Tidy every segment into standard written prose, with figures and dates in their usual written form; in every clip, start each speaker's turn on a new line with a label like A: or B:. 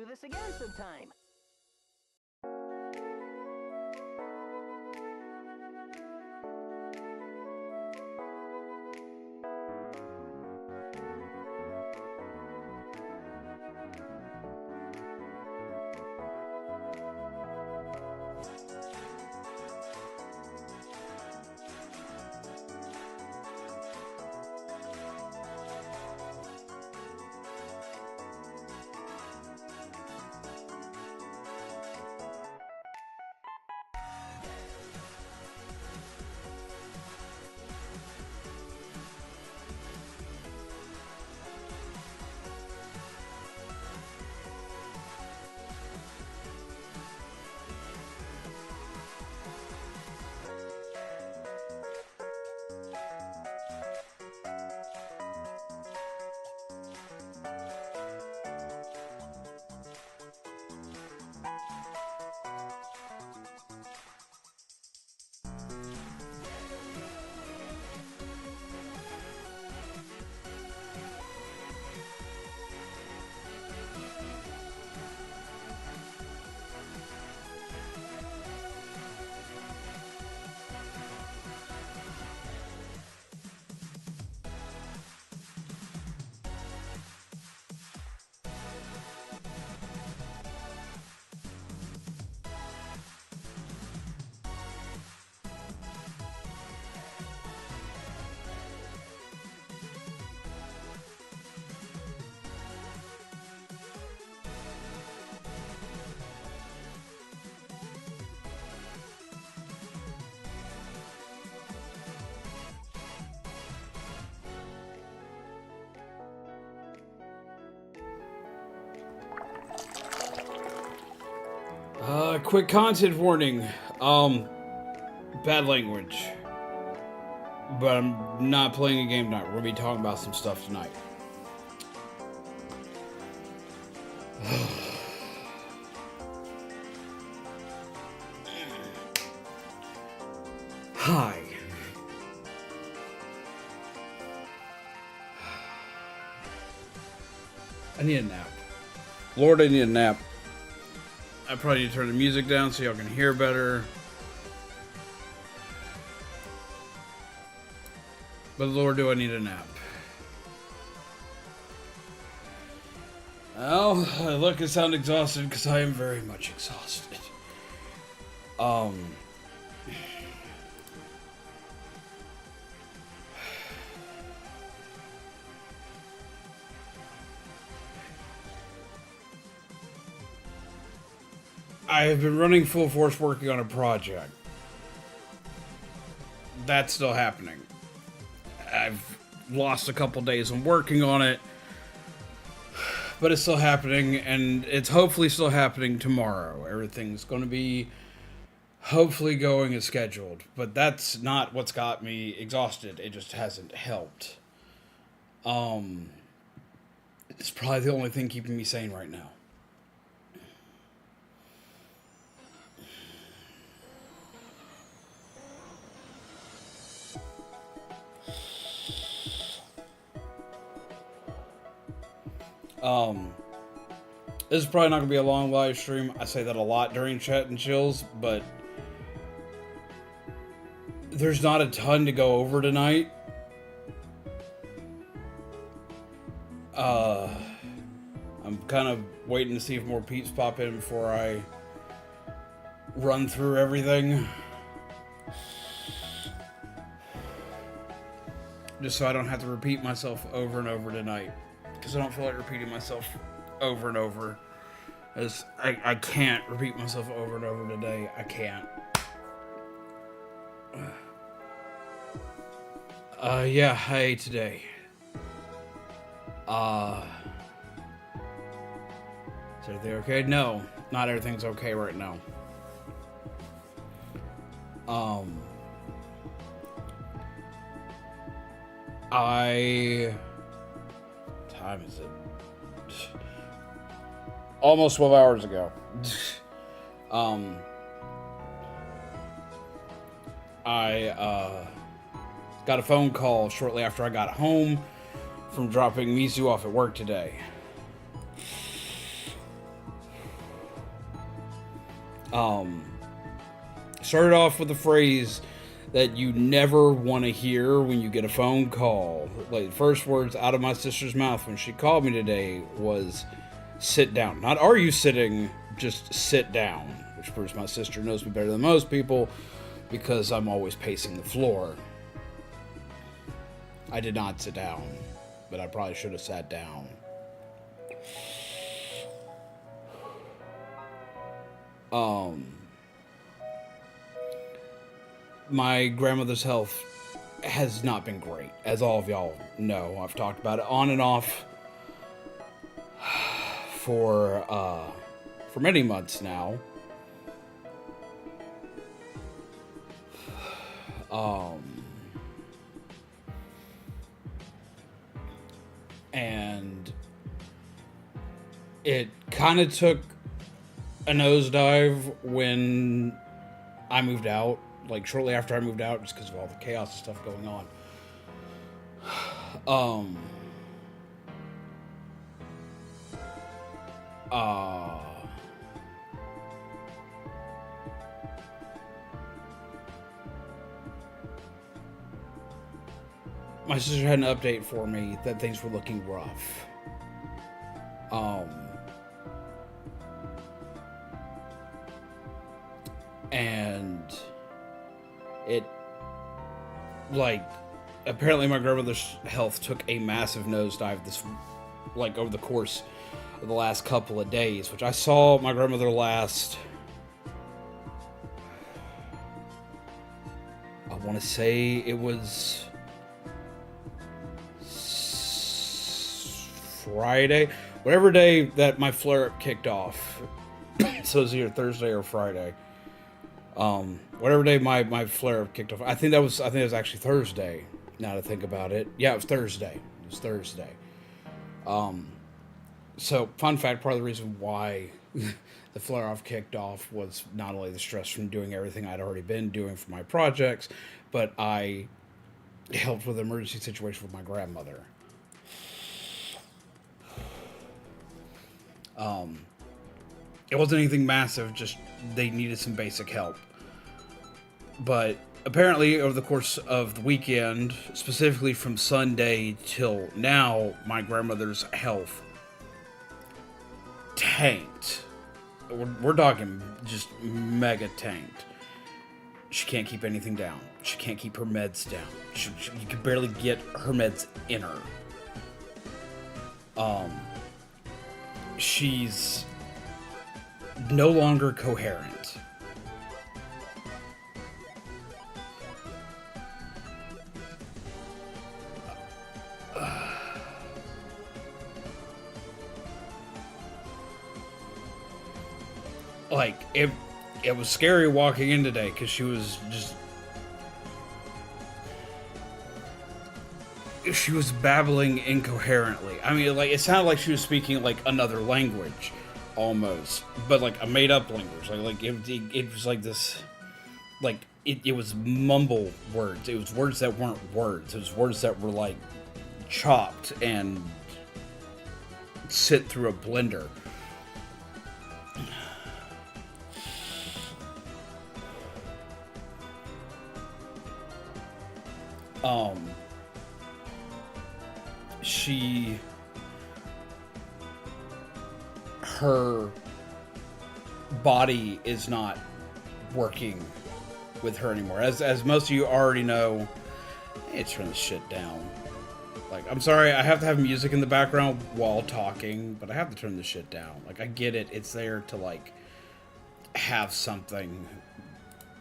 A: do this again sometime.
B: Quick content warning. Bad language. But I'm not playing a game tonight. We're gonna be talking about some stuff tonight. Hi. I need a nap. Lord, I need a nap. I probably need to turn the music down so y'all can hear better. But Lord, do I need a nap. Well, I look and sound exhausted because I am very much exhausted. I have been running full force working on a project. That's still happening. I've lost a couple days on working on it, but it's still happening, and it's hopefully still happening tomorrow. Everything's going to be hopefully going as scheduled, but that's not what's got me exhausted. It just hasn't helped. It's probably the only thing keeping me sane right now. This is probably not going to be a long live stream. I say that a lot during chat and chills, but there's not a ton to go over tonight. I'm kind of waiting to see if more peeps pop in before I run through everything. Just so I don't have to repeat myself over and over tonight. Because I don't feel like repeating myself over and over. As I can't repeat myself over and over today. I can't. Yeah, I ate today. Is everything okay? No, not everything's okay right now. Time is it? Almost 12 hours ago. I got a phone call shortly after I got home from dropping Mizu off at work today. Started off with a phrase that you never want to hear when you get a phone call. Like, the first words out of my sister's mouth when she called me today was, sit down. Not, are you sitting? Just sit down. Which proves my sister knows me better than most people, because I'm always pacing the floor. I did not sit down, but I probably should have sat down. My grandmother's health has not been great, as all of y'all know. I've talked about it on and off for many months now. And it kind of took a nosedive when I moved out, like shortly after I moved out, just because of all the chaos and stuff going on. My sister had an update for me that things were looking rough. And it, like, apparently my grandmother's health took a massive nosedive over the course of the last couple of days, which I saw my grandmother last, I want to say it was Friday, whatever day that my flare-up kicked off. So it was either Thursday or Friday. Whatever day my flare-up kicked off. I think it was actually Thursday, now to think about it. Yeah, it was Thursday. So, fun fact, part of the reason why the flare-off kicked off was not only the stress from doing everything I'd already been doing for my projects, but I helped with an emergency situation with my grandmother. It wasn't anything massive, just they needed some basic help. But apparently, over the course of the weekend, specifically from Sunday till now, my grandmother's health tanked. We're talking just mega tanked. She can't keep anything down. She can't keep her meds down. You can barely get her meds in her. She's no longer coherent. Like, it was scary walking in today, because she was babbling incoherently. I mean, like, it sounded like she was speaking, like, another language, almost. But, like, a made-up language. Like it was like this, like, it was mumble words. It was words that weren't words. It was words that were, like, chopped and sit through a blender. Her body is not working with her anymore. As most of you already know, it's turn this shit down. Like, I'm sorry, I have to have music in the background while talking, but I have to turn this shit down. Like, I get it, it's there to, like, have something,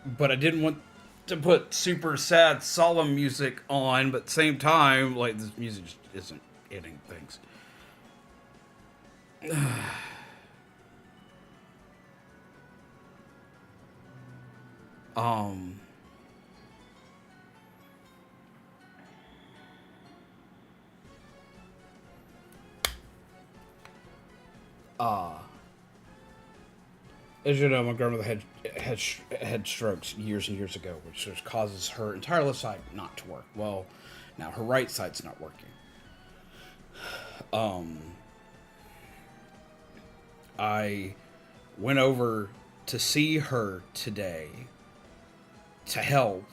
B: but I didn't want to put super sad, solemn music on, but at the same time, like, this music just isn't hitting things. As you know, my grandmother had strokes years and years ago, which just causes her entire left side not to work. Well, now her right side's not working. I went over to see her today to help,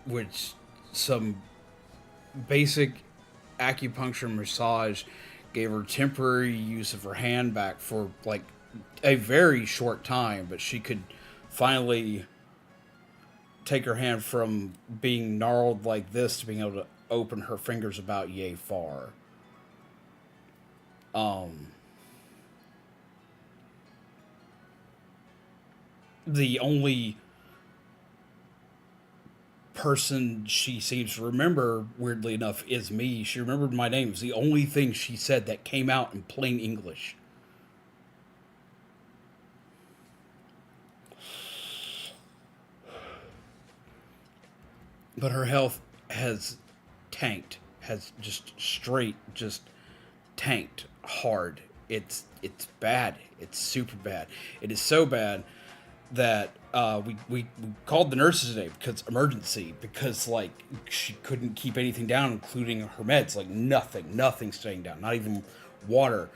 B: which some basic acupuncture massage gave her temporary use of her hand back for like a very short time, but she could finally take her hand from being gnarled like this to being able to open her fingers about yay far. The only person she seems to remember, weirdly enough, is me. She remembered my name. It was the only thing she said that came out in plain English. But her health has tanked, has just tanked hard. It's bad. It's super bad. It is so bad that we called the nurses today because emergency, because like she couldn't keep anything down, including her meds. Like nothing's staying down. Not even water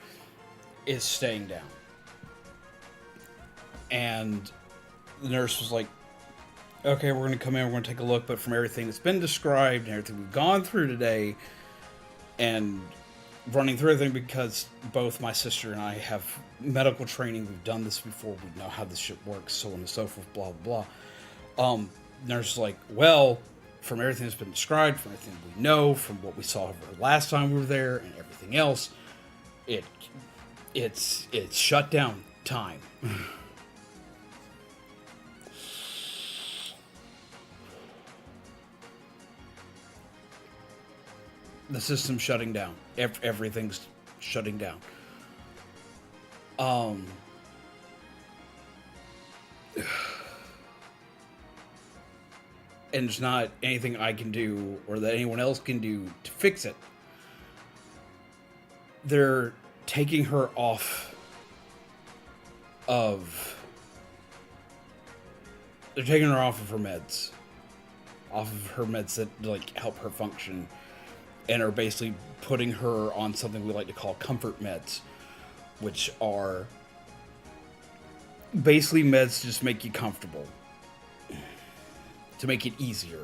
B: is staying down. And the nurse was like, okay, we're going to come in, we're going to take a look, but from everything that's been described and everything we've gone through today, and running through everything, because both my sister and I have medical training, we've done this before, we know how this shit works, so on and so forth, blah, blah, blah. Nurse is like, well, from everything that's been described, from everything we know, from what we saw last time we were there, and everything else, it's shutdown time. The system's shutting down. Everything's shutting down. And there's not anything I can do or that anyone else can do to fix it. They're taking her off of... They're taking her off of her meds. Off of her meds that, like, help her function. And are basically putting her on something we like to call comfort meds, which are basically meds to just make you comfortable, to make it easier.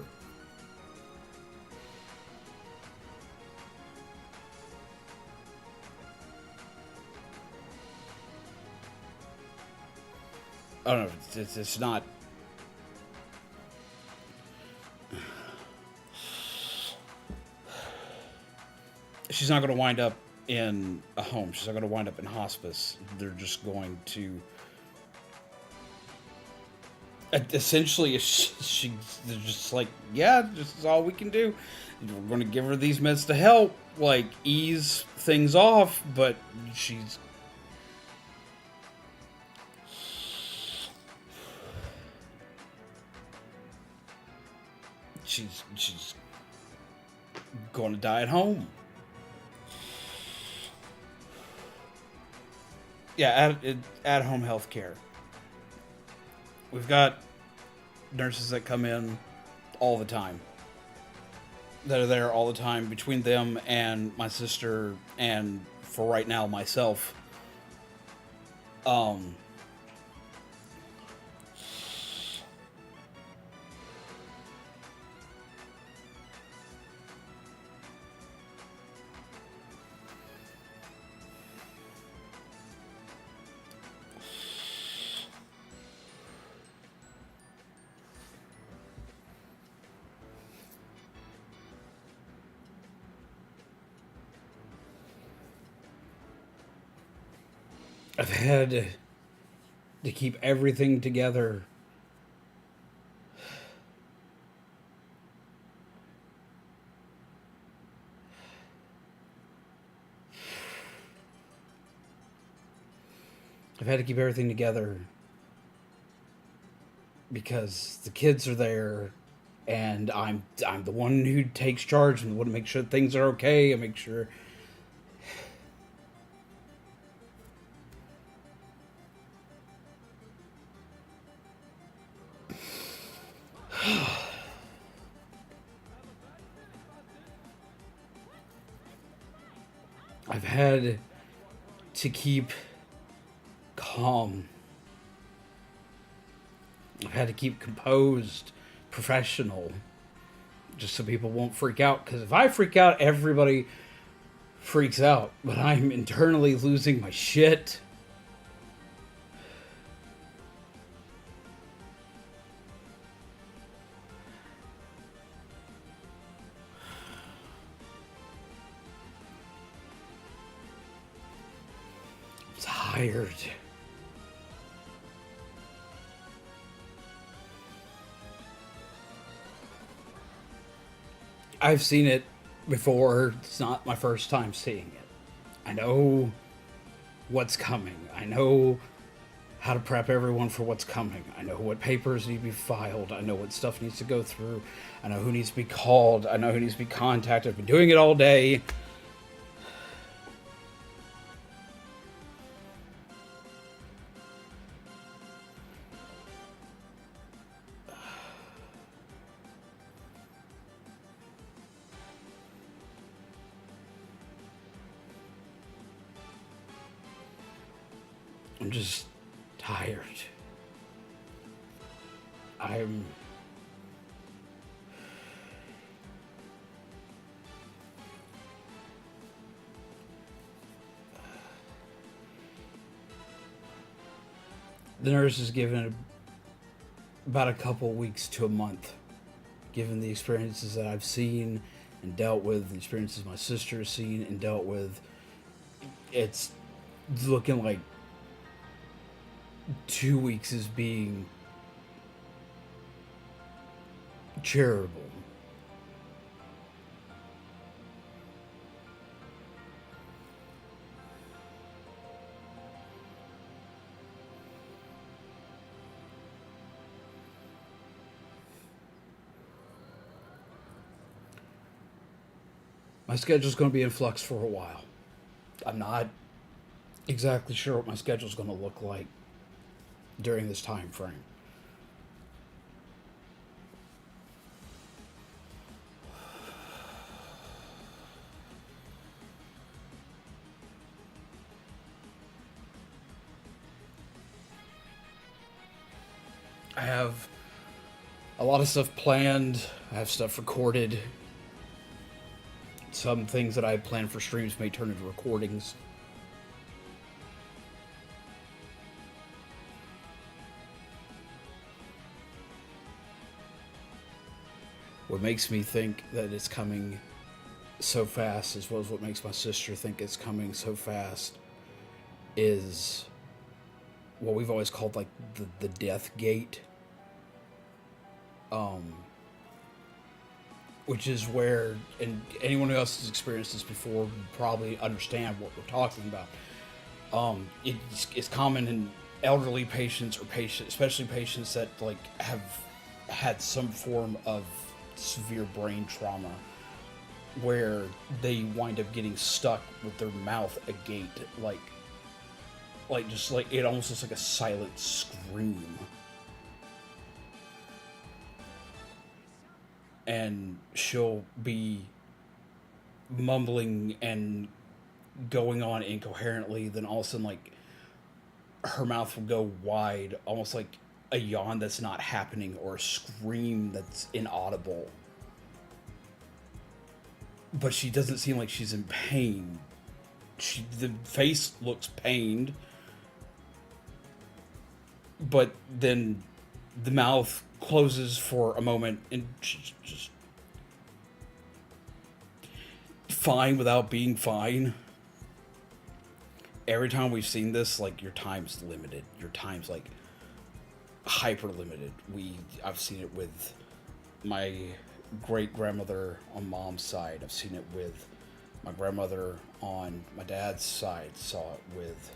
B: I don't know, it's not... She's not going to wind up in a home. She's not going to wind up in hospice. They're just going to... Essentially, they're just like, yeah, this is all we can do. We're going to give her these meds to help, like, ease things off, but she's... She's going to die at home. Yeah, at-home health care. We've got nurses that come in all the time. That are there all the time, between them and my sister, and for right now, myself. I've had to keep everything together. I've had to keep everything together because the kids are there, and I'm the one who takes charge and want to make sure things are okay. I make sure. I've had to keep calm. I've had to keep composed, professional, just so people won't freak out. Because if I freak out, everybody freaks out. But I'm internally losing my shit. I'm tired. I've seen it before. It's not my first time seeing it. I know what's coming. I know how to prep everyone for what's coming. I know what papers need to be filed. I know what stuff needs to go through. I know who needs to be called. I know who needs to be contacted. I've been doing it all day. I'm just tired. I'm... The nurse is given about a couple weeks to a month, given the experiences that I've seen and dealt with, the experiences my sister has seen and dealt with. It's looking like 2 weeks is being charitable. My schedule's going to be in flux for a while. I'm not exactly sure what my schedule's going to look like during this time frame. I have a lot of stuff planned. I have stuff recorded. Some things that I had planned for streams may turn into recordings. What makes me think that it's coming so fast, as well as what makes my sister think it's coming so fast, is what we've always called like the death gate. Which is where, and anyone who else has experienced this before would probably understand what we're talking about. It's common in elderly patients or patients, especially patients that like have had some form of severe brain trauma, where they wind up getting stuck with their mouth agape, like just like it almost looks like a silent scream. And she'll be mumbling and going on incoherently, then all of a sudden, like, her mouth will go wide, almost like a yawn that's not happening, or a scream that's inaudible. But she doesn't seem like she's in pain. The face looks pained, but then the mouth closes for a moment, and she's just fine without being fine. Every time we've seen this, like, your time's limited. Your time's, like, hyper limited. I've seen it with my great-grandmother on mom's side. I've seen it with my grandmother on my dad's side. Saw it with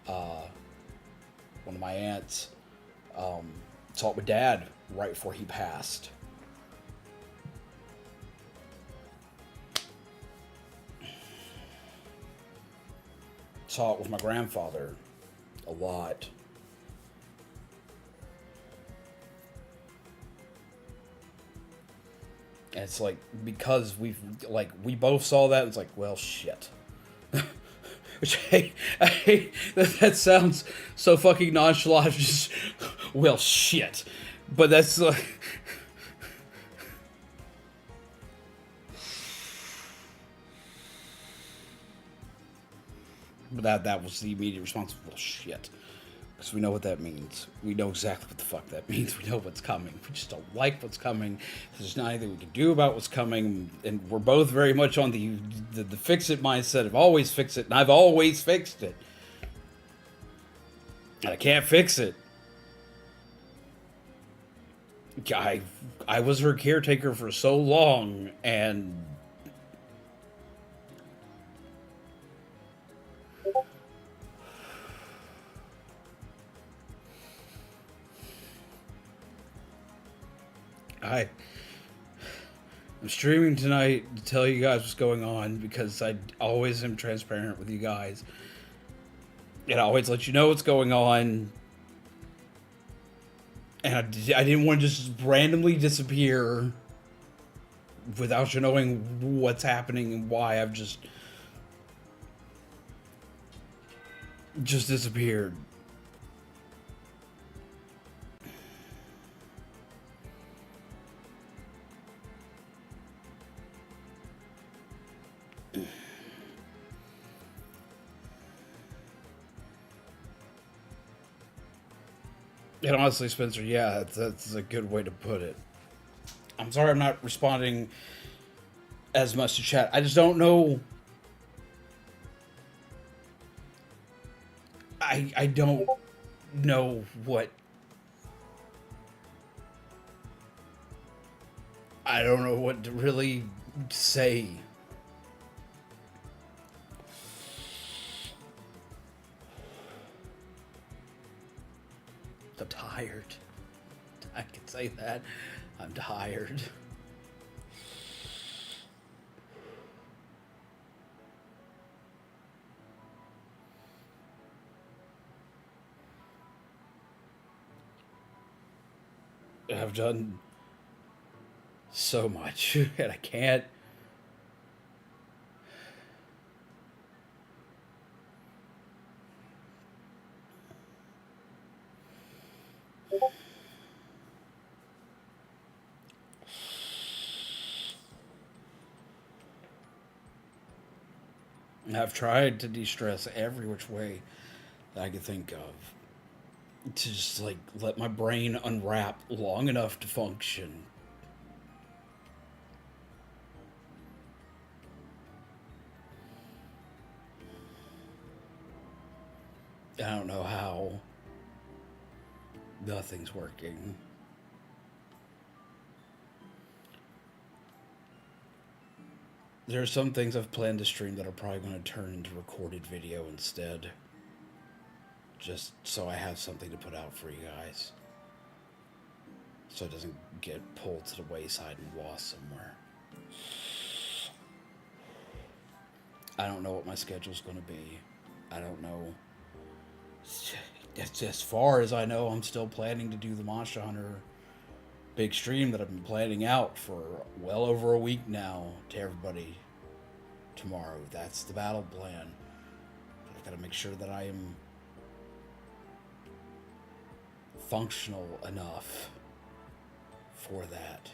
B: one of my aunts. Saw it with Dad right before he passed. Saw it with my grandfather a lot. And it's like, because we both saw that, it's like, well, shit. Which I hate that sounds so fucking nonchalant. Just, well, shit. But that's like. But that was the immediate response. Well, shit. Because we know what that means. We know exactly what the fuck that means. We know what's coming. We just don't like what's coming. There's not anything we can do about what's coming. And we're both very much on the fix-it mindset of always fix it. And I've always fixed it. And I can't fix it. I was her caretaker for so long, and I'm streaming tonight to tell you guys what's going on, because I always am transparent with you guys. And I always let you know what's going on. And I didn't want to just randomly disappear without you knowing what's happening and why. I've just disappeared. And honestly, Spencer, yeah, that's a good way to put it. I'm sorry I'm not responding as much to chat. I just don't know. I don't know what. I don't know what to really say. I'm tired. I can say that. I'm tired. I've done so much, and I can't. I've tried to de-stress every which way that I could think of. To just, like, let my brain unwrap long enough to function. I don't know how. Nothing's working. There are some things I've planned to stream that are probably going to turn into recorded video instead. Just so I have something to put out for you guys. So it doesn't get pulled to the wayside and lost somewhere. I don't know what my schedule's going to be. I don't know. As far as I know, I'm still planning to do the Monster Hunter big stream that I've been planning out for well over a week now to everybody tomorrow. That's the battle plan. I've got to make sure that I am functional enough for that.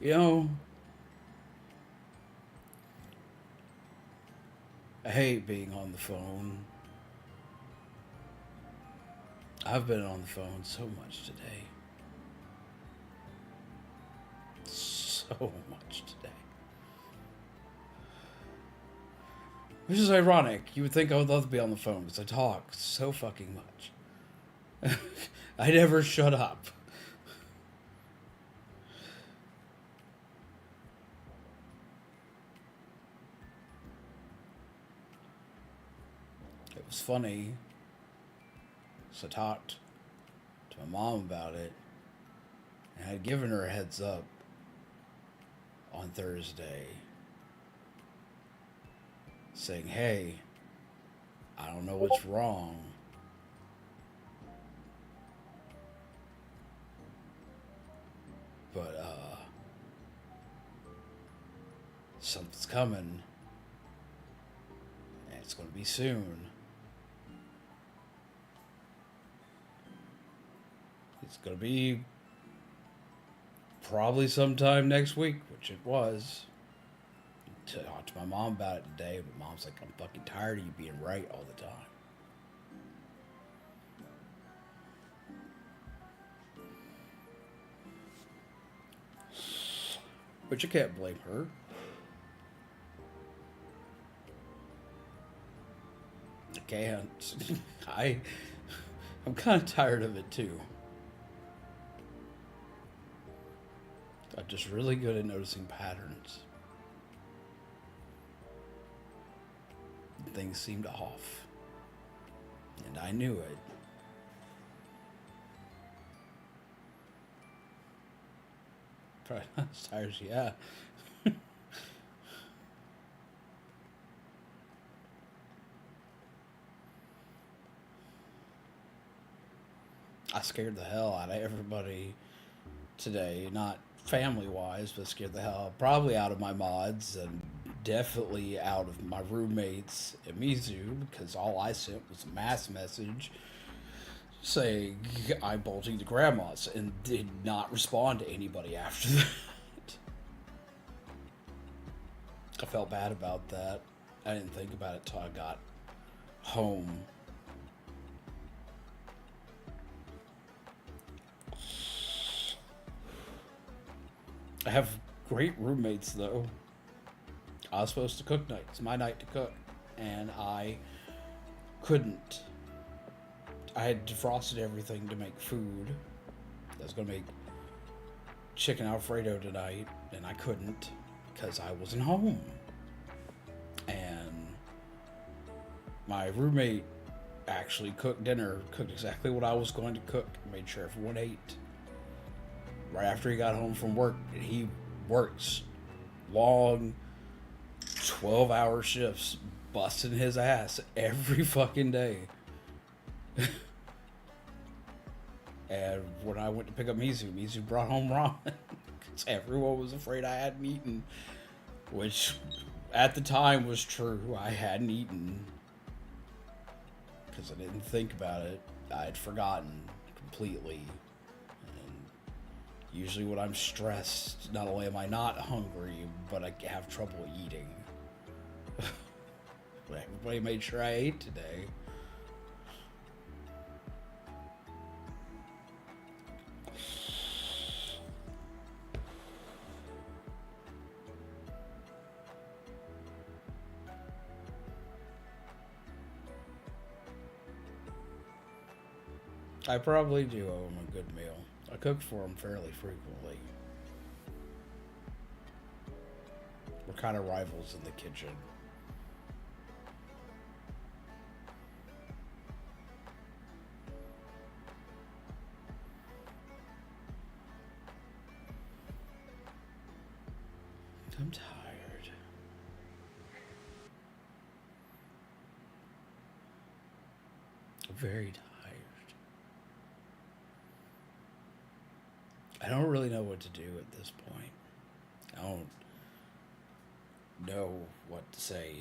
B: You know, I hate being on the phone. I've been on the phone so much today. So much today. Which is ironic. You would think I would love to be on the phone because I talk so fucking much. I never shut up. It was funny. So I talked to my mom about it, and I had given her a heads up on Thursday saying, hey, I don't know what's wrong. But, something's coming. And it's going to be soon. It's going to be probably sometime next week, which it was. I talked to my mom about it today, but Mom's like, I'm fucking tired of you being right all the time. But you can't blame her. I can't. I'm kind of tired of it too. I'm just really good at noticing patterns. Things seemed off. And I knew it. Probably not as tired as, yeah. I scared the hell out of everybody today. Not family-wise, but scared the hell probably out of my mods and definitely out of my roommates at Mizu, because all I sent was a mass message saying I'm bolting to grandma's and did not respond to anybody after that. I felt bad about that. I didn't think about it till I got home. I have great roommates though. I was supposed to cook night. It's my night to cook. And I couldn't. I had defrosted everything to make food. I was going to make chicken Alfredo tonight, and I couldn't because I wasn't home. And my roommate actually cooked dinner, cooked exactly what I was going to cook, made sure everyone ate. Right after he got home from work, he works long 12-hour shifts, busting his ass every fucking day. And when I went to pick up Mizu brought home ramen because everyone was afraid I hadn't eaten, which at the time was true. I hadn't eaten because I didn't think about it. I had forgotten completely. And usually when I'm stressed, not only am I not hungry, but I have trouble eating. But everybody made sure I ate today. I probably do owe him a good meal. I cook for him fairly frequently. We're kind of rivals in the kitchen. I'm tired. I'm very tired. I don't really know what to do at this point. I don't know what to say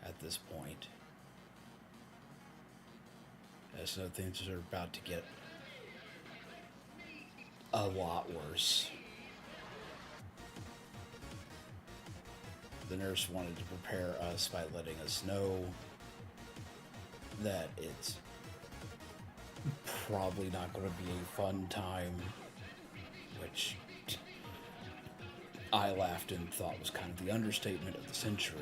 B: at this point. I just know things are about to get a lot worse. The nurse wanted to prepare us by letting us know that it's probably not going to be a fun time, which I laughed and thought was kind of the understatement of the century.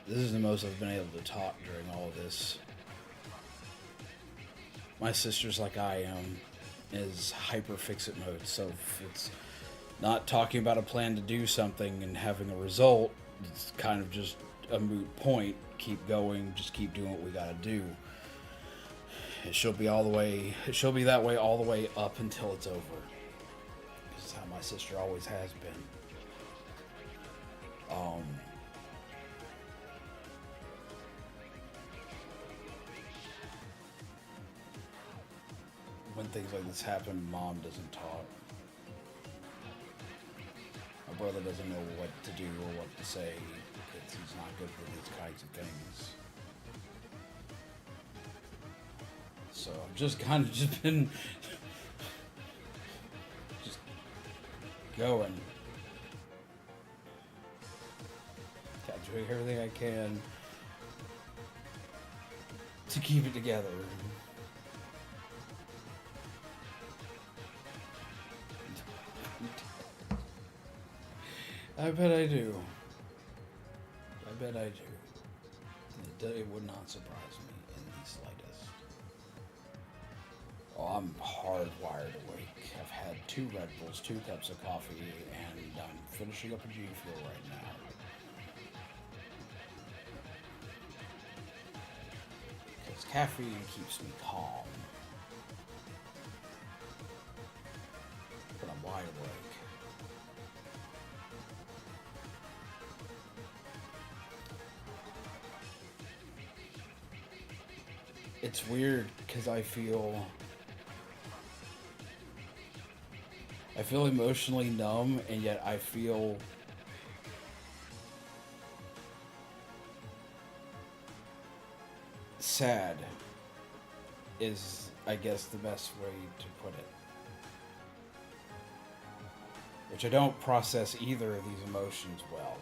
B: This is the most I've been able to talk during all of this. My sister's like I am, is hyper fix-it mode, so it's not talking about a plan to do something and having a result. It's kind of just a moot point. Keep going, just keep doing what we gotta do. She'll be that way all the way up until it's over. This is how my sister always has been. When things like this happen, Mom doesn't talk. My brother doesn't know what to do or what to say. He's not good for these kinds of things. So I've just kind of just been just going. Doing everything I can to keep it together. I bet I do. I bet I do. It would not surprise me in the slightest. Oh, I'm hardwired awake. I've had 2 Red Bulls, 2 cups of coffee, and I'm finishing up a G Fuel right now. Because caffeine keeps me calm. But I'm wide awake. It's weird because I feel emotionally numb, and yet I feel sad is, I guess, the best way to put it. Which I don't process either of these emotions well.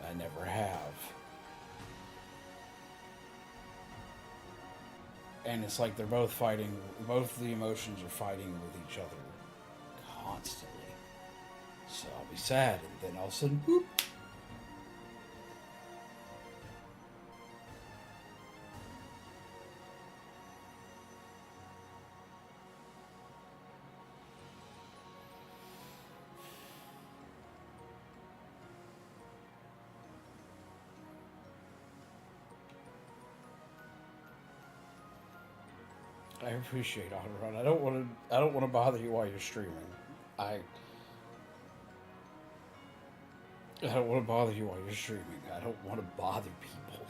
B: I never have. And it's like they're both fighting, both the emotions are fighting with each other constantly. So I'll be sad, and then all of a sudden, whoop. I appreciate Aderan. I don't want to bother you while you're streaming. I don't want to bother you while you're streaming. I don't want to bother people.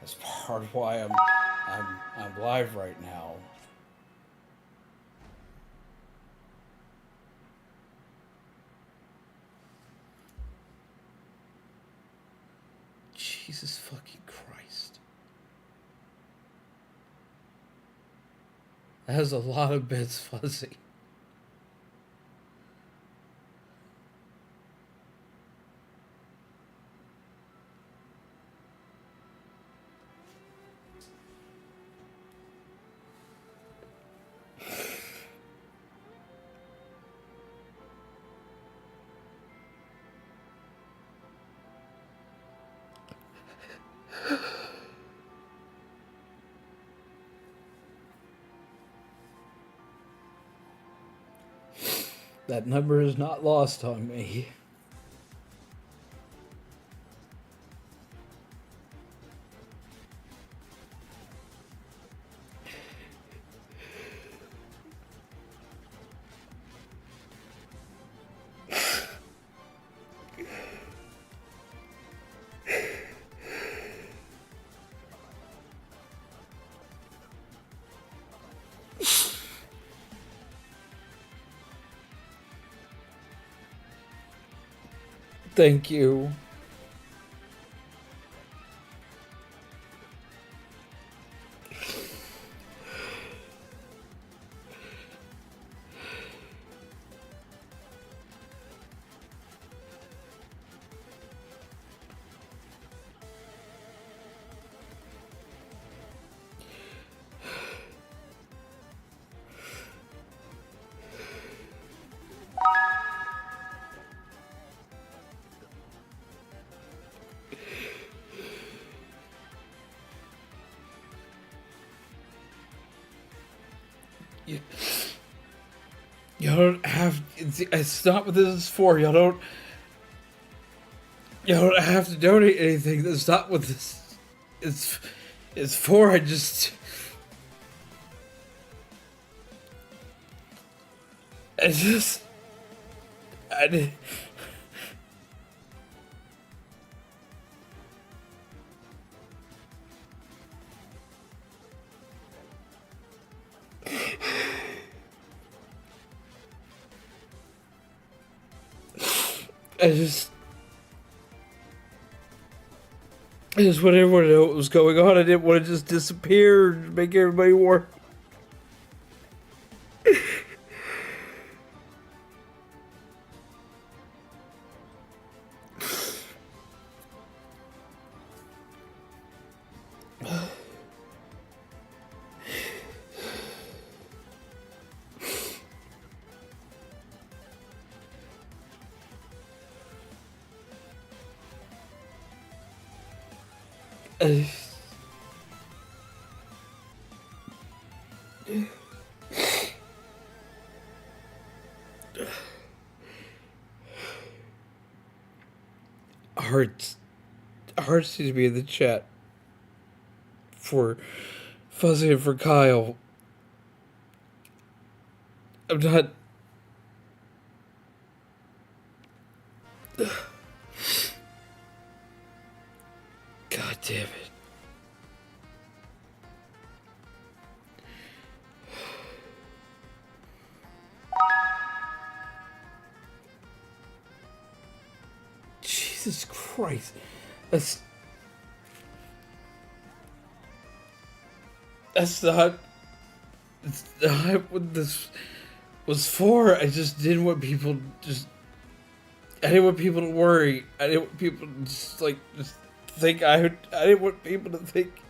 B: That's part of why I'm live right now. Jesus fucking Christ. That has a lot of bits fuzzy. That number is not lost on me. Thank you. You, you don't have. It's not what this is for. You don't. You don't have to donate anything. That's not what this is for. I just I did. I just wanted everyone to know what was going on. I didn't want to just disappear and make everybody worry. Hearts seems to be in the chat for Fuzzy and for Kyle. I'm not. God damn it. Jesus Christ. That's not what this was for. I just didn't want people I didn't want people to worry. I didn't want people to just think I didn't want people to think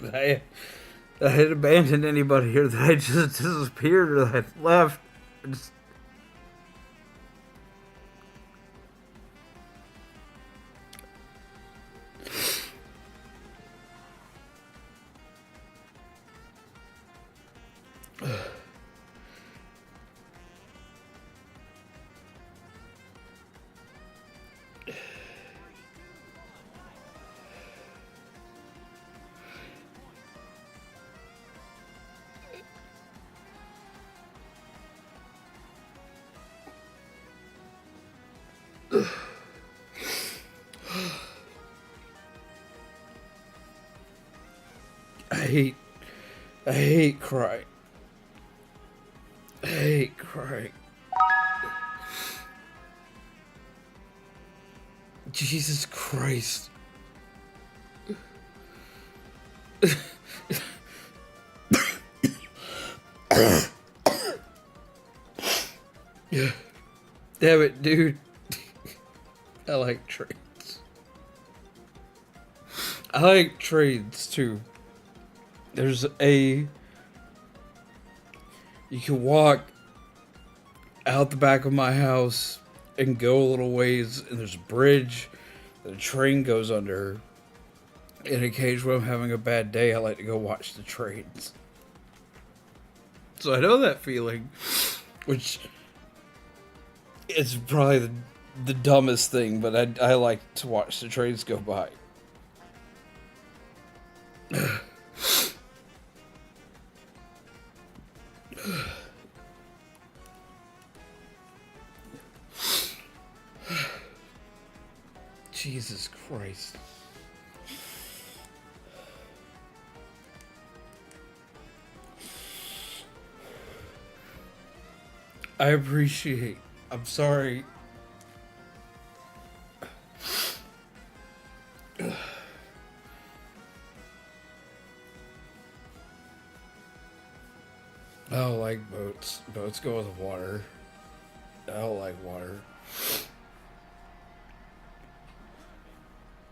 B: that I had abandoned anybody or that I just disappeared or that I left. I just, I hate crying. I hate crying. Jesus Christ. Yeah. Damn it, dude. I like trains. I like trains too. There's you can walk out the back of my house and go a little ways, and there's a bridge that a train goes under. And occasionally when I'm having a bad day, I like to go watch the trains. So I know that feeling, which is probably the dumbest thing, but I like to watch the trains go by. Jesus Christ. I appreciate. I'm sorry. I don't like boats. Boats go with water. I don't like water.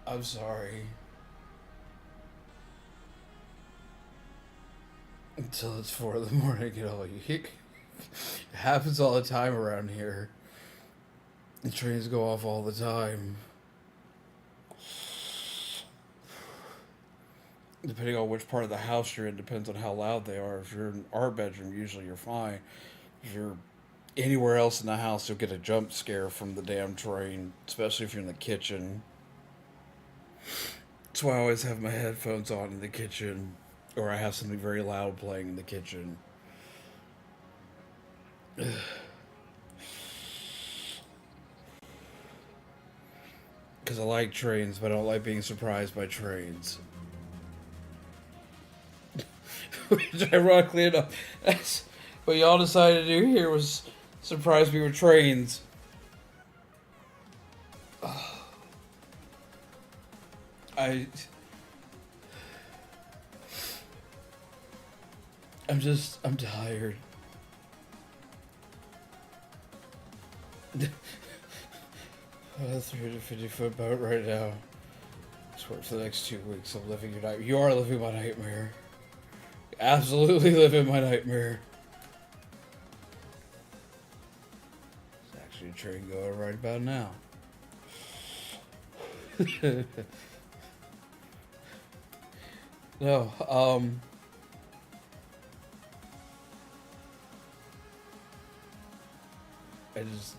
B: I'm sorry. Until it's 4 in the morning, you know, it happens all the time around here. The trains go off all the time. depending on which part of the house you're in, depends on how loud they are. If you're in our bedroom, usually you're fine. If you're anywhere else in the house, you'll get a jump scare from the damn train, especially if you're in the kitchen. That's why I always have my headphones on in the kitchen, or I have something very loud playing in the kitchen. Because I like trains, but I don't like being surprised by trains. Which, ironically enough, that's what y'all decided to do here, was surprise me with trains. I'm tired. A 350-foot boat right now. Just work for the next 2 weeks. I'm living your nightmare. You are living my nightmare. Absolutely living my nightmare. There's actually a train going right about now. No, I just...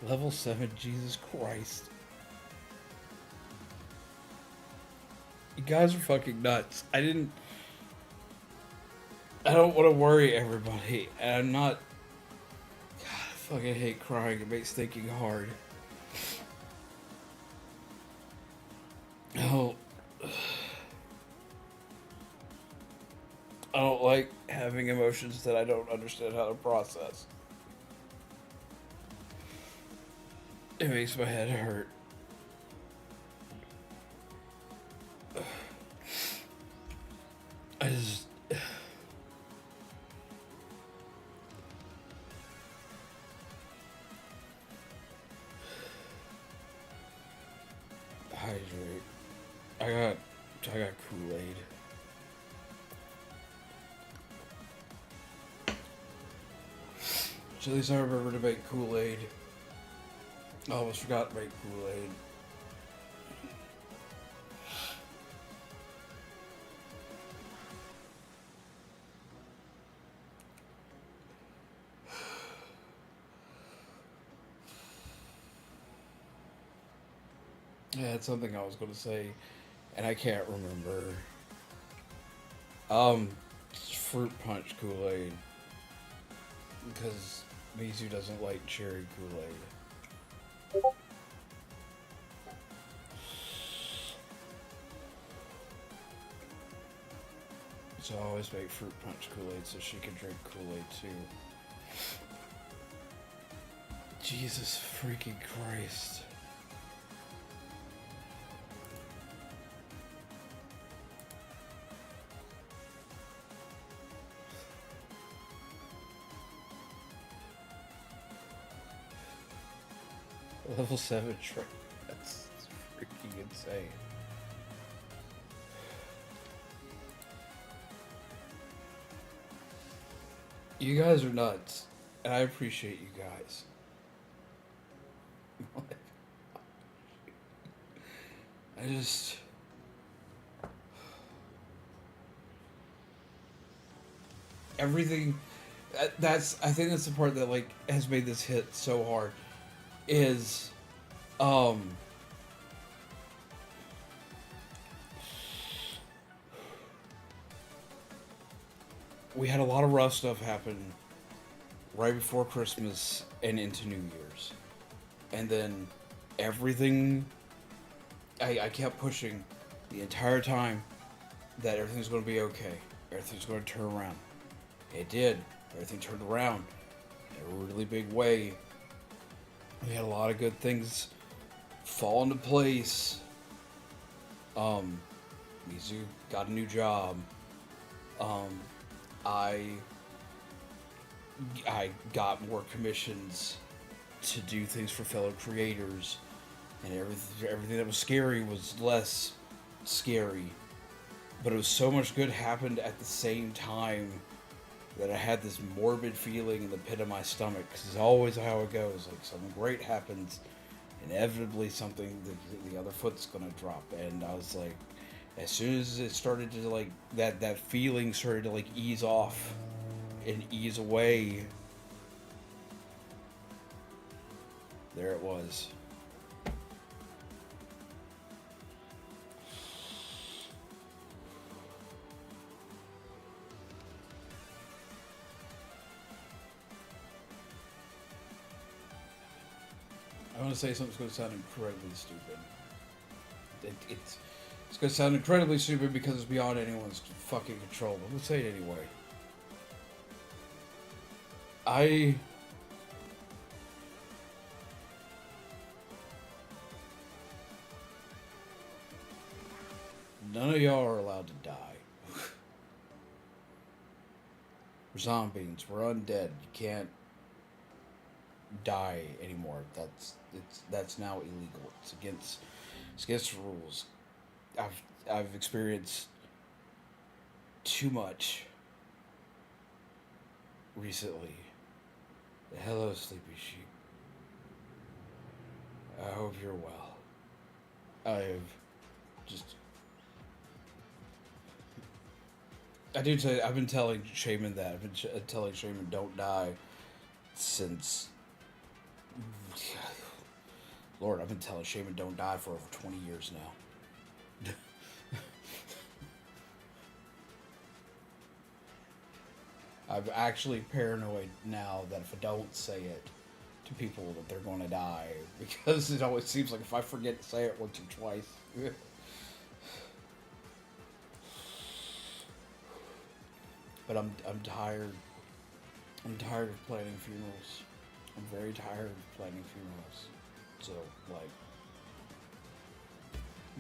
B: Level 7, Jesus Christ. You guys are fucking nuts. I don't want to worry everybody. And I'm not... God, I fucking hate crying. It makes thinking hard. Oh... I don't like having emotions that I don't understand how to process. It makes my head hurt. I just... Hydrate. I got Kool-Aid. So at least I remember to make Kool-Aid. I almost forgot to make Kool-Aid. Yeah, it's something I was going to say, and I can't remember. It's fruit punch Kool-Aid. Because Mizu doesn't like cherry Kool-Aid. So I always make fruit punch Kool-Aid so she can drink Kool-Aid too. Jesus freaking Christ. Level 7 train. That's freaking insane. You guys are nuts, and I appreciate you guys. I just... Everything... I think that's the part that, like, has made this hit so hard. Is... we had a lot of rough stuff happen right before Christmas and into New Year's. And then everything... I kept pushing the entire time that everything's going to be okay. Everything's going to turn around. It did. Everything turned around in a really big way. We had a lot of good things fall into place. Mizu got a new job. I got more commissions to do things for fellow creators, and everything that was scary was less scary. But it was so much good happened at the same time that I had this morbid feeling in the pit of my stomach, because it's always how it goes. Like, something great happens, inevitably something, the other foot's gonna drop. And I was like, as soon as it started to like that feeling started to like ease off and ease away, there it was. I want to say something's going to sound incredibly stupid. It's going to sound incredibly stupid because it's beyond anyone's fucking control. But let's say it anyway. None of y'all are allowed to die. We're zombies. We're undead. You can't die anymore. That's now illegal. It's against the rules. I've experienced too much recently. Hello, sleepy sheep. I hope you're well. I've just. I do tell you, I've been telling Shaman that. I've been telling Shaman don't die since. Lord, I've been telling Shaman don't die for over 20 years now. I'm actually paranoid now that if I don't say it to people that they're going to die, because it always seems like if I forget to say it once or twice. But I'm tired. I'm tired of planning funerals. I'm very tired of planning funerals. So, like,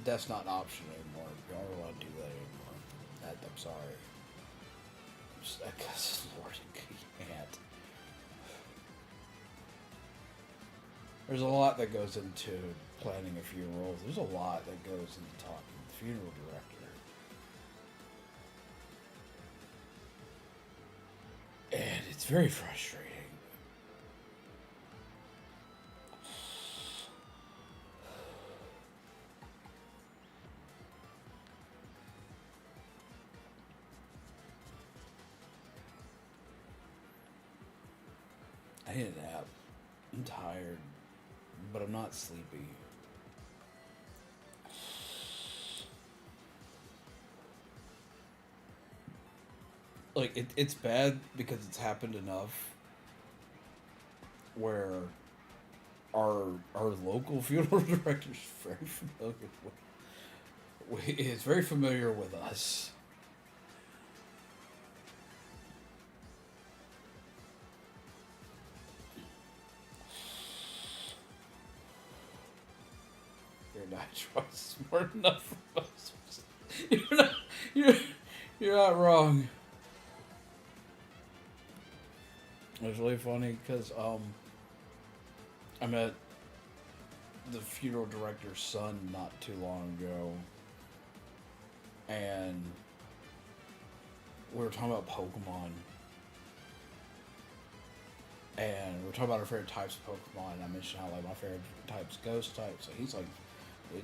B: that's not an option anymore. Y'all don't want to do that anymore. I'm sorry. I guess, Lord, you can't. There's a lot that goes into planning a funeral. There's a lot that goes into talking to the funeral director. And it's very frustrating. I need a nap. I'm tired, but I'm not sleepy. Like, it's bad because it's happened enough where our local funeral director is very familiar is very familiar with us. You're not smart enough for us. You're not wrong. It was really funny because I met the funeral director's son not too long ago, and we were talking about Pokemon, and we were talking about our favorite types of Pokemon, and I mentioned how like my favorite type's Ghost type, so he's like,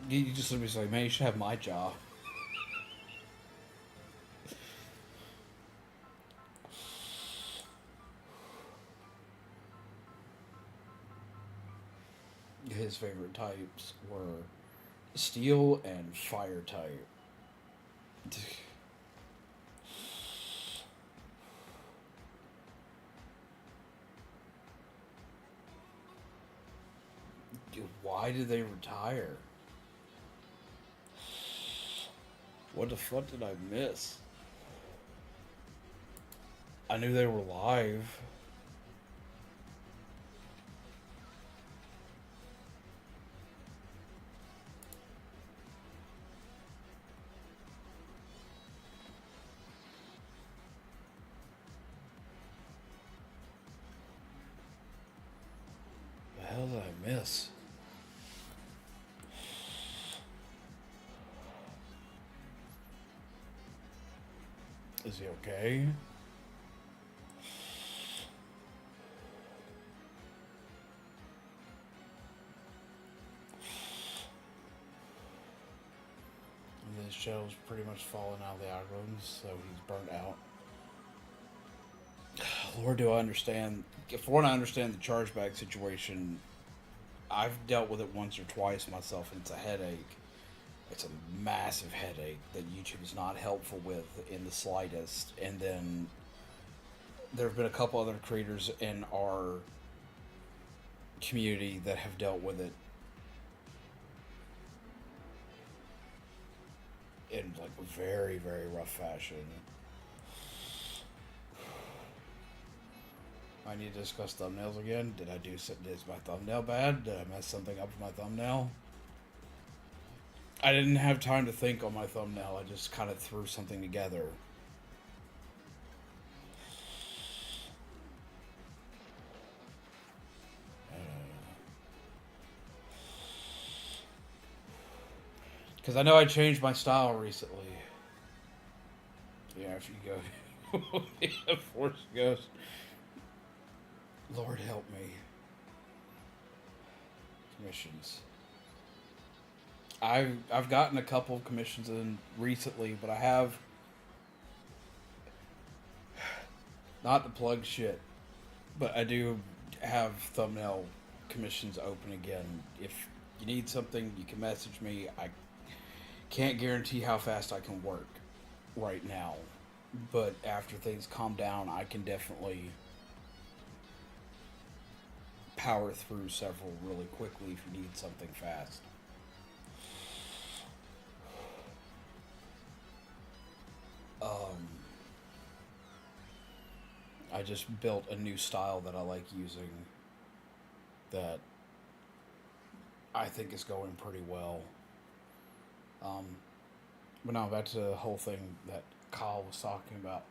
B: he just looked at me like, man, you should have my job. His favorite types were Steel and Fire type. Dude, why did they retire? What the fuck did I miss? I knew they were live. The hell did I miss? Is he okay? channel's pretty much fallen out of the algorithms, so he's burnt out. Lord, do I understand. For one, I understand the chargeback situation. I've dealt with it once or twice myself, and it's a headache. It's a massive headache that YouTube is not helpful with in the slightest. And then there have been a couple other creators in our community that have dealt with it in like a very, very rough fashion. I need to discuss thumbnails again. Did I do something? Is my thumbnail bad? Did I mess something up with my thumbnail? I didn't have time to think on my thumbnail. I just kind of threw something together. Because I know I changed my style recently. Yeah, if you go... the Force Ghost. Lord help me. Commissions. I've gotten a couple of commissions in recently, but I have... Not to plug shit, but I do have thumbnail commissions open again. If you need something, you can message me. I can't guarantee how fast I can work right now, but after things calm down, I can definitely power through several really quickly if you need something fast. I just built a new style that I like using that I think is going pretty well. But now back to the whole thing that Kyle was talking about.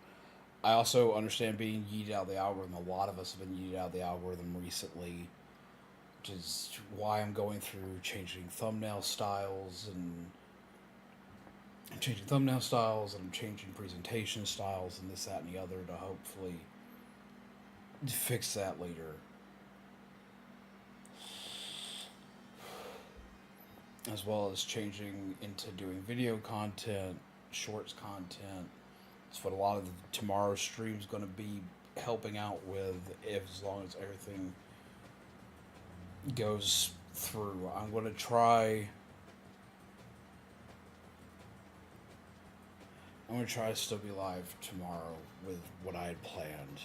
B: I also understand being yeeted out of the algorithm. A lot of us have been yeeted out of the algorithm recently, which is why I'm going through changing thumbnail styles and I'm changing presentation styles and this, that, and the other to hopefully fix that later. As well as changing into doing video content, shorts content. It's what a lot of tomorrow's stream's going to be helping out with, as long as everything goes through. I'm going to try to still be live tomorrow with what I had planned.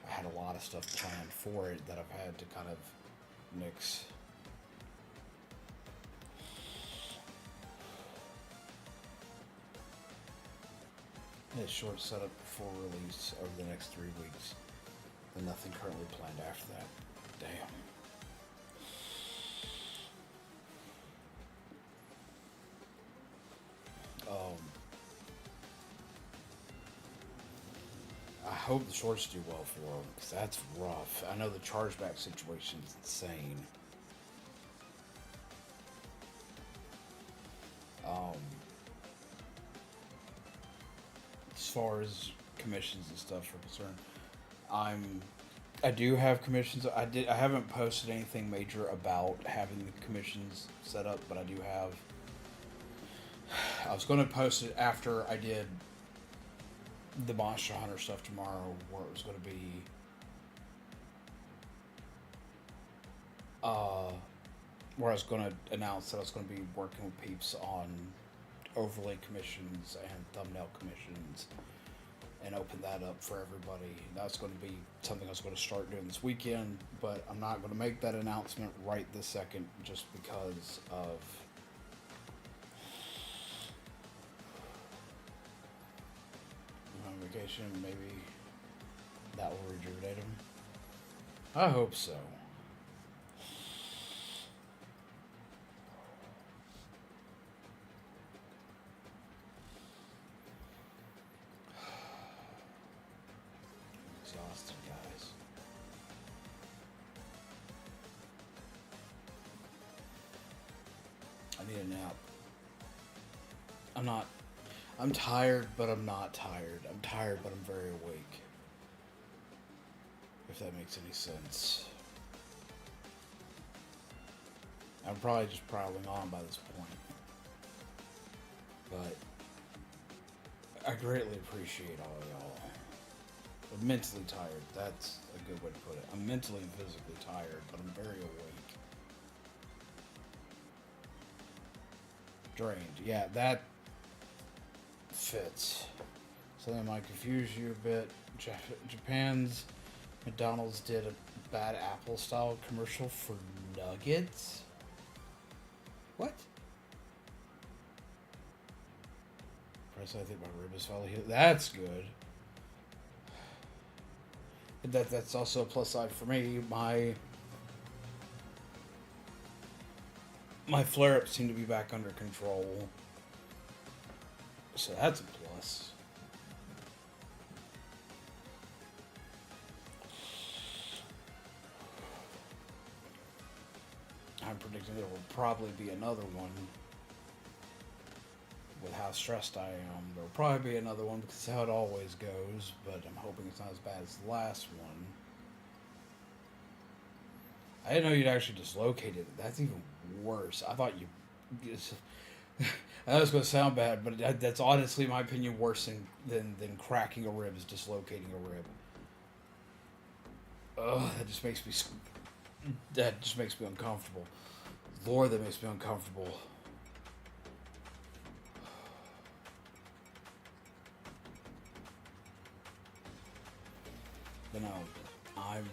B: I had a lot of stuff planned for it that I've had to kind of nix. A short setup before release over the next 3 weeks. And nothing currently planned after that. Damn. I hope the shorts do well for them, because that's rough. I know the chargeback situation is insane. As far as commissions and stuff are concerned, I do have commissions. I haven't posted anything major about having the commissions set up, but I do have. I was going to post it after I did the Monster Hunter stuff tomorrow, where it was going to be where I was going to announce that I was going to be working with peeps on overlay commissions and thumbnail commissions and open that up for everybody. That's going to be something I was going to start doing this weekend, but I'm not going to make that announcement right this second just because of my vacation. Maybe that will rejuvenate him. I hope so. Exhausted, guys. I need a nap. I'm tired, but I'm not tired. I'm tired, but I'm very awake. If that makes any sense. I'm probably just prowling on by this point. But I greatly appreciate all of y'all. I'm mentally tired. That's a good way to put it. I'm mentally and physically tired, but I'm very awake. Drained. Yeah, that fits. Something that might confuse you a bit. Japan's McDonald's did a bad Apple style commercial for nuggets. What? First, I think my rib is finally healed. That's good. That's also a plus side for me. My flare-ups seem to be back under control, so that's a plus. I'm predicting there will probably be another one. With how stressed I am, there'll probably be another one because that's how it always goes, but I'm hoping it's not as bad as the last one. I didn't know you'd actually dislocated it. That's even worse. I thought you... I know it's going to sound bad, but that's honestly, in my opinion, worse than cracking a rib is dislocating a rib. Ugh, that just makes me uncomfortable. Lord, that makes me uncomfortable. But no, I'm...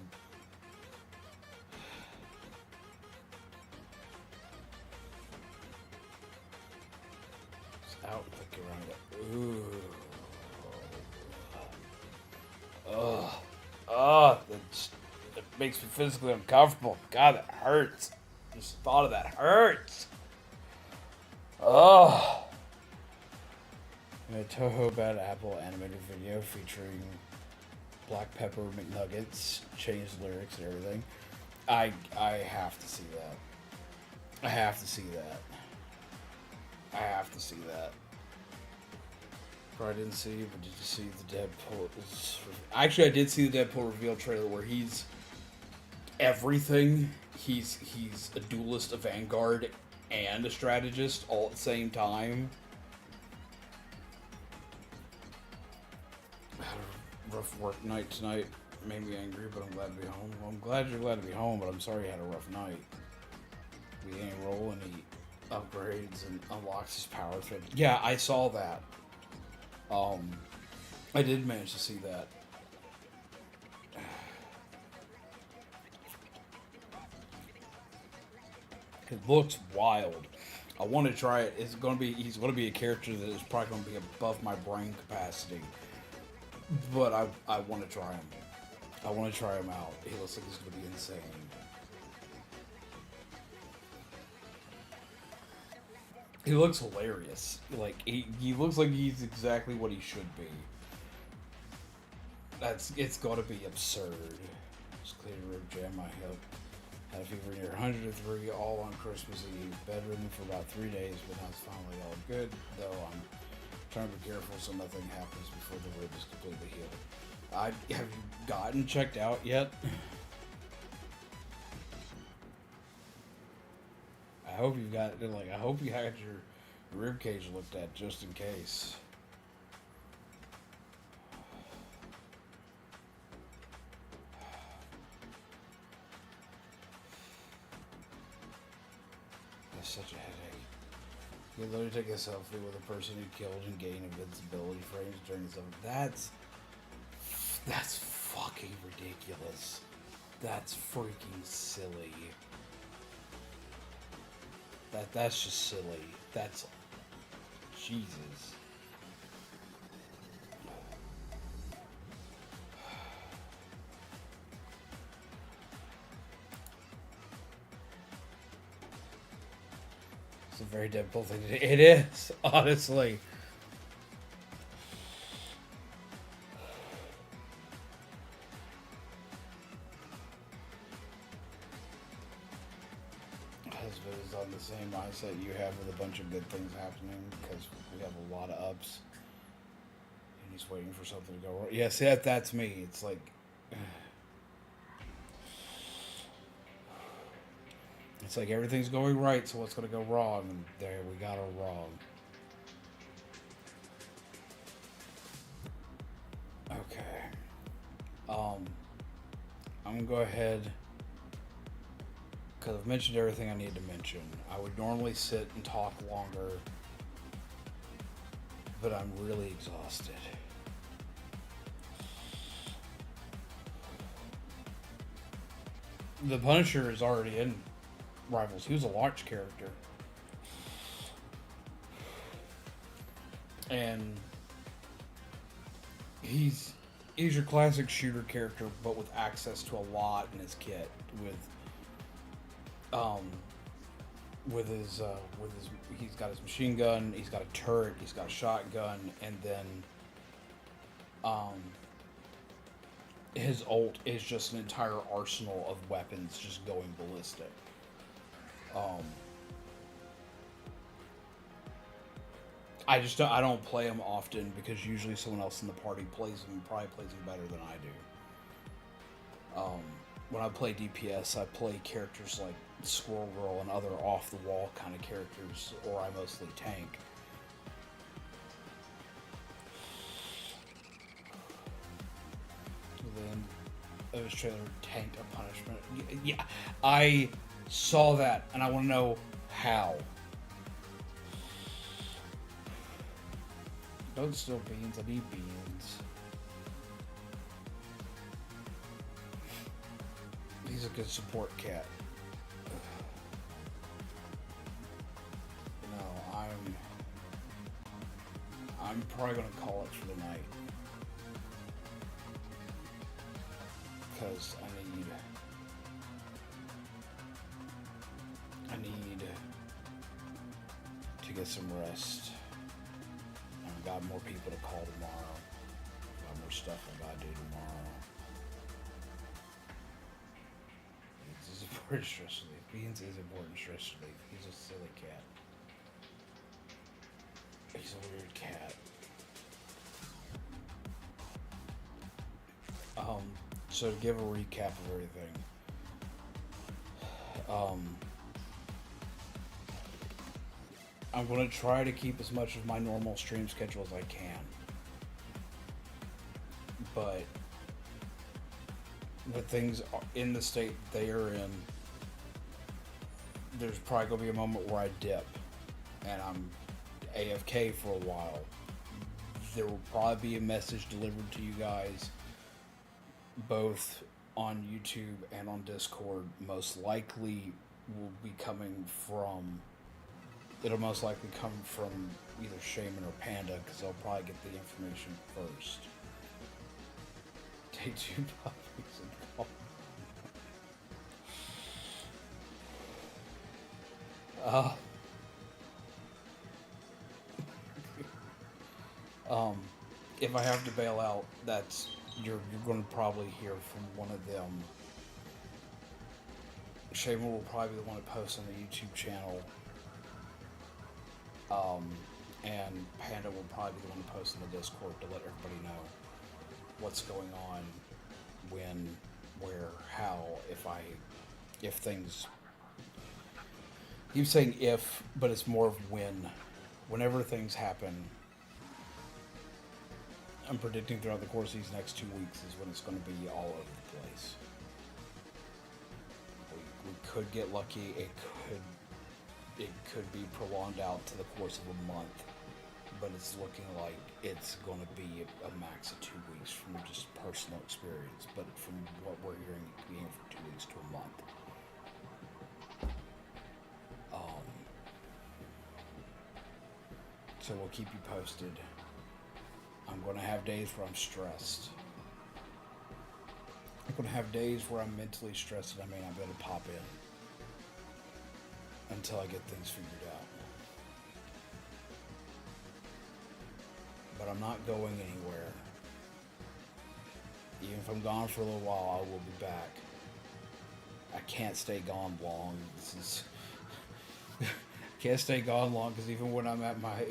B: Just out looking around it. Ooh. Ugh. That makes me physically uncomfortable. God, that hurts. Just the thought of that hurts. Ugh. A Toho Bad Apple animated video featuring Black Pepper McNuggets, changed lyrics and everything. I have to see that. I have to see that. I have to see that. Probably didn't see, but did you see the Deadpool? Actually, I did see the Deadpool reveal trailer where he's everything. He's a duelist, a vanguard, and a strategist all at the same time. Rough work night tonight. Made me angry, but I'm glad to be home. Well, I'm glad you're glad to be home, but I'm sorry you had a rough night. We ain't rolling. He upgrades and unlocks his power thread. Yeah, I saw that. I did manage to see that. It looks wild. I want to try it. He's going to be a character that is probably going to be above my brain capacity. But I want to try him. I want to try him out. He looks like he's going to be insane. He looks hilarious. Like, he looks like he's exactly what he should be. It's got to be absurd. Just cleared a rib jam, I hope. Had a fever near 103 all on Christmas Eve. Bedridden for about 3 days, but now it's finally all good. Though I'm trying to be careful so nothing happens before the rib is completely healed. Have you gotten checked out yet? I hope you got I hope you had your rib cage looked at just in case. That's such a headache. You literally take a selfie with a person you killed and gain invincibility frames during the That's fucking ridiculous. That's freaking silly. That's just silly. That's Jesus. It's a very Deadpool thing to do. It is, honestly. Husband is on the same mindset you have with a bunch of good things happening because we have a lot of ups. And he's waiting for something to go wrong. Yeah, see, that's me. It's like... It's like everything's going right, so what's going to go wrong? And there, we got it wrong. I'm gonna go ahead, because I've mentioned everything I need to mention. I would normally sit and talk longer, but I'm really exhausted. The Punisher is already in Rivals. He was a launch character. And he's your classic shooter character, but with access to a lot in his kit. He's got his machine gun, he's got a turret, he's got a shotgun, and then his ult is just an entire arsenal of weapons just going ballistic. I don't play him often because usually someone else in the party plays him, probably plays him better than I do. When I play DPS, I play characters like Squirrel Girl and other off-the-wall kind of characters, or I mostly tank. Then it was trailer tanked a punishment. Yeah, I saw that, and I want to know how. Don't steal beans. I need beans. He's a good support cat. No, I'm probably gonna call it for the night. Because I need to get some rest. I've got more people to call tomorrow. Got more stuff I gotta do tomorrow. Beans is important stress relief. Beans is important stress relief. He's a silly cat. He's a weird cat. So to give a recap of everything, I'm going to try to keep as much of my normal stream schedule as I can. But with things in the state they are in, there's probably going to be a moment where I dip and I'm AFK for a while. There will probably be a message delivered to you guys both on YouTube and on Discord. Most likely will be coming from, it'll most likely come from either Shaman or Panda, because they'll probably get the information first. Take 2 puppies and call. If I have to bail out, that's you're going to probably hear from one of them. Shaman will probably be the one to post on the YouTube channel, and Panda will probably be the one to post in the Discord to let everybody know what's going on, when, where, how, if things. I keep saying if, but it's more of when. Whenever things happen, I'm predicting throughout the course of these next 2 weeks is when it's going to be all over the place. We could get lucky. It could be prolonged out to the course of a month, but it's looking like it's going to be a max of 2 weeks from just personal experience. But from what we're hearing, it could be from 2 weeks to a month. So we'll keep you posted. I'm going to have days where I'm stressed. I'm going to have days where I'm mentally stressed and I may not be able to pop in until I get things figured out. But I'm not going anywhere. Even if I'm gone for a little while, I will be back. I can't stay gone long. Can't stay gone long, because even when I'm at my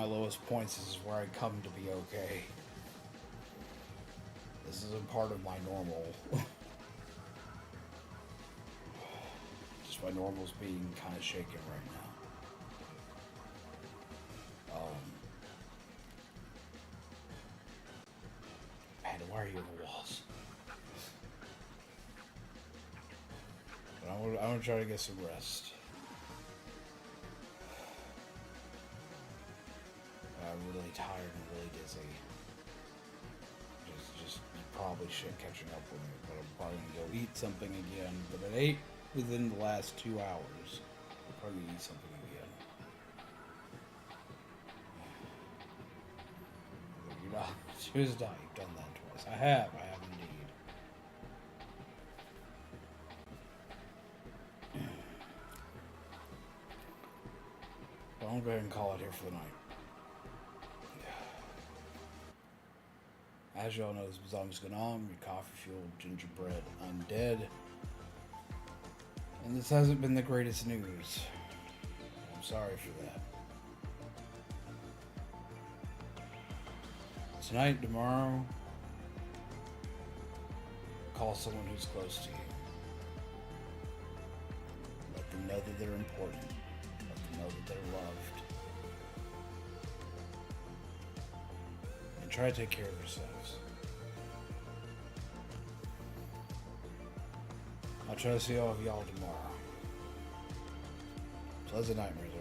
B: lowest points, this is where I come to be okay. This isn't part of my normal. Just my normal's being kind of shaken right now. Man, why are you on the walls? gonna try to get some rest. I'm really tired and really dizzy. Just probably shit catching up with me, but I'm probably gonna go eat something again. But I ate within the last 2 hours. I'll probably eat something again. You're not. You've done that twice. I have indeed. Well, I'm going to go ahead and call it here for the night. As y'all know, this was Zombies Going On, your coffee-fueled gingerbread undead. And this hasn't been the greatest news. I'm sorry for that. Tonight, tomorrow, call someone who's close to you. Let them know that they're important. Let them know that they're loved. And try to take care of yourselves. I'll try to see all of y'all tomorrow. Pleasant nightmares.